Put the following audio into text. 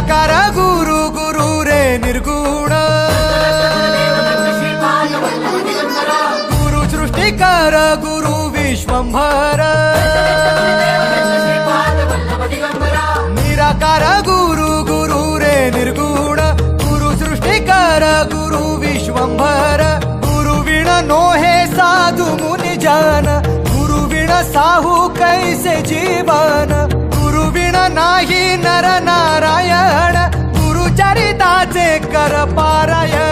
निराकार गुरु गुरु रे निर्गुण गुरु सृष्टिकर गुरु विश्वंभर निराकार गुरु गुरु रे निर्गुण गुरु सृष्टिकर गुरु विश्वंभर गुरु विण नोहे साधु मुनि जन गुरु विण साहू कैसे जीवन गुरु विण नाही नर नारायण गुरु चरिताचे कर पारायण